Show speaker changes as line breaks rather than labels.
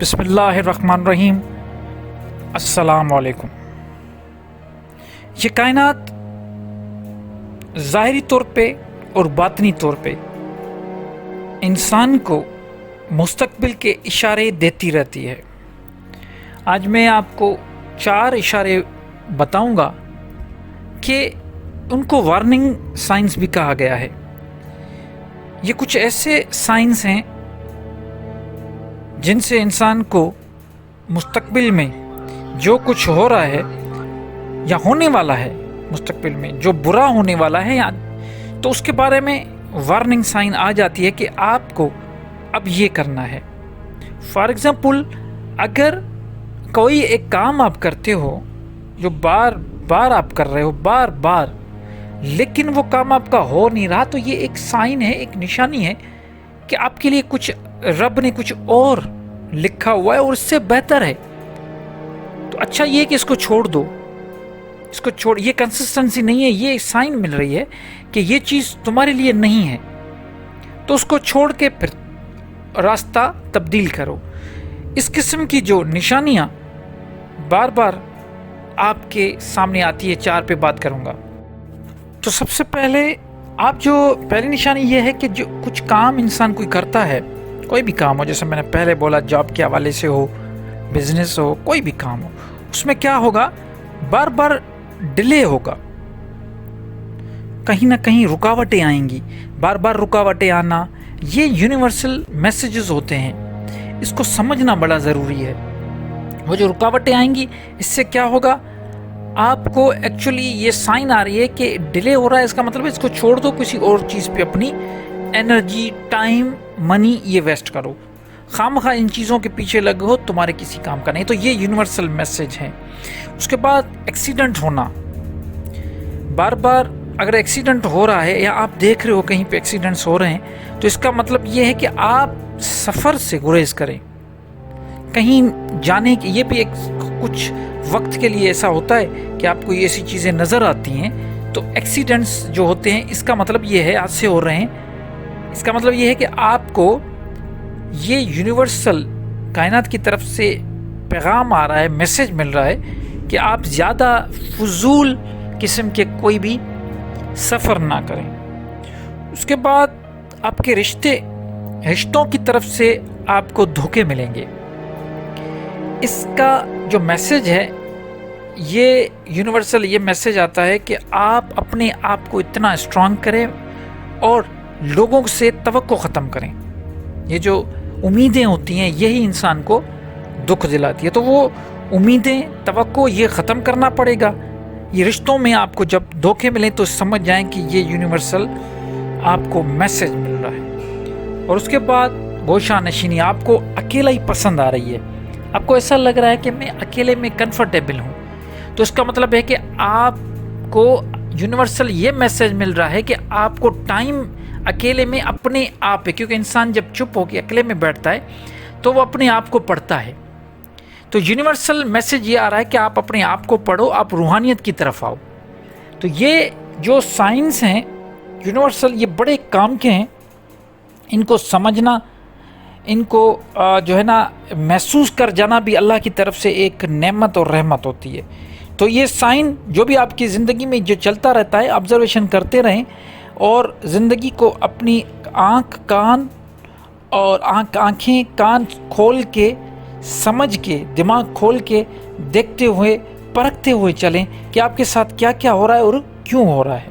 بسم اللہ الرحمن الرحیم۔ السلام علیکم۔ یہ کائنات ظاہری طور پہ اور باطنی طور پہ انسان کو مستقبل کے اشارے دیتی رہتی ہے۔ آج میں آپ کو 4 اشارے بتاؤں گا کہ ان کو وارننگ سائنس بھی کہا گیا ہے۔ یہ کچھ ایسے سائنس ہیں جن سے انسان کو مستقبل میں جو کچھ ہو رہا ہے یا ہونے والا ہے، مستقبل میں جو برا ہونے والا ہے تو اس کے بارے میں وارننگ سائن آ جاتی ہے کہ آپ کو اب یہ کرنا ہے۔ فار ایگزامپل، اگر کوئی ایک کام آپ کرتے ہو جو بار بار آپ کر رہے ہو بار بار، لیکن وہ کام آپ کا ہو نہیں رہا، تو یہ ایک سائن ہے، ایک نشانی ہے کہ آپ کے لیے کچھ رب نے کچھ اور لکھا ہوا ہے اور اس سے بہتر ہے۔ تو اچھا یہ کہ اس کو چھوڑ دو، اس کو چھوڑ، یہ کنسسٹنسی نہیں ہے، یہ سائن مل رہی ہے کہ یہ چیز تمہارے لیے نہیں ہے، تو اس کو چھوڑ کے پھر راستہ تبدیل کرو۔ اس قسم کی جو نشانیاں بار بار آپ کے سامنے آتی ہے، 4 پہ بات کروں گا۔ تو سب سے پہلے پہلی نشانی یہ ہے کہ جو کچھ کام انسان کوئی کرتا ہے، کوئی بھی کام ہو، جیسے میں نے پہلے بولا جاب کے حوالے سے ہو، بزنس ہو، کوئی بھی کام ہو، اس میں کیا ہوگا، بار بار ڈیلے ہوگا، کہیں نہ کہیں رکاوٹیں آئیں گی۔ بار بار رکاوٹیں آنا یہ یونیورسل میسیجز ہوتے ہیں، اس کو سمجھنا بڑا ضروری ہے۔ وہ جو رکاوٹیں آئیں گی، اس سے کیا ہوگا، آپ کو ایکچولی یہ سائن آ رہی ہے کہ ڈیلے ہو رہا ہے، اس کا مطلب اس کو چھوڑ دو، کسی اور چیز پہ اپنی انرجی، ٹائم، منی یہ ویسٹ کرو، خواہ ان چیزوں کے پیچھے لگے ہو، تمہارے کسی کام کا نہیں۔ تو یہ یونیورسل میسیج ہے۔ اس کے بعد ایکسیڈنٹ ہونا، بار بار اگر ایکسیڈنٹ ہو رہا ہے یا آپ دیکھ رہے ہو کہیں پہ ایکسیڈنٹس ہو رہے ہیں، تو اس کا مطلب یہ ہے کہ آپ سفر سے گریز کریں، کہیں جانے کی۔ یہ بھی ایک کچھ وقت کے لیے ایسا ہوتا ہے کہ آپ کو یہ ایسی چیزیں نظر آتی ہیں، تو ایکسیڈنٹس جو ہوتے ہیں، اس کا مطلب یہ ہے حادثے ہو رہے ہیں، اس کا مطلب یہ ہے کہ آپ کو یہ یونیورسل کائنات کی طرف سے پیغام آ رہا ہے، میسج مل رہا ہے کہ آپ زیادہ فضول قسم کے کوئی بھی سفر نہ کریں۔ اس کے بعد آپ کے رشتوں کی طرف سے آپ کو دھوکے ملیں گے۔ اس کا جو میسج ہے، یہ یونیورسل یہ میسج آتا ہے کہ آپ اپنے آپ کو اتنا اسٹرانگ کریں اور لوگوں سے توقع ختم کریں۔ یہ جو امیدیں ہوتی ہیں، یہی انسان کو دکھ دلاتی ہے، تو وہ امیدیں، توقع یہ ختم کرنا پڑے گا۔ یہ رشتوں میں آپ کو جب دھوکے ملیں تو سمجھ جائیں کہ یہ یونیورسل آپ کو میسج مل رہا ہے۔ اور اس کے بعد گوشہ نشینی، آپ کو اکیلا ہی پسند آ رہی ہے، آپ کو ایسا لگ رہا ہے کہ میں اکیلے میں کنفرٹیبل ہوں، تو اس کا مطلب ہے کہ آپ کو یونیورسل یہ میسج مل رہا ہے کہ آپ کو ٹائم اکیلے میں اپنے آپ ہے، کیونکہ انسان جب چپ ہو کے اکیلے میں بیٹھتا ہے تو وہ اپنے آپ کو پڑھتا ہے۔ تو یونیورسل میسج یہ آ رہا ہے کہ آپ اپنے آپ کو پڑھو، آپ روحانیت کی طرف آؤ۔ تو یہ جو سائنس ہیں یونیورسل، یہ بڑے کام کے ہیں، ان کو سمجھنا، ان کو جو ہے نا محسوس کر جانا بھی اللہ کی طرف سے ایک نعمت اور رحمت ہوتی ہے۔ تو یہ سائن جو بھی آپ کی زندگی میں جو چلتا رہتا ہے، آبزرویشن کرتے رہیں اور زندگی کو اپنی آنکھیں کان کھول کے، سمجھ کے، دماغ کھول کے دیکھتے ہوئے، پرکھتے ہوئے چلیں کہ آپ کے ساتھ کیا کیا ہو رہا ہے اور کیوں ہو رہا ہے۔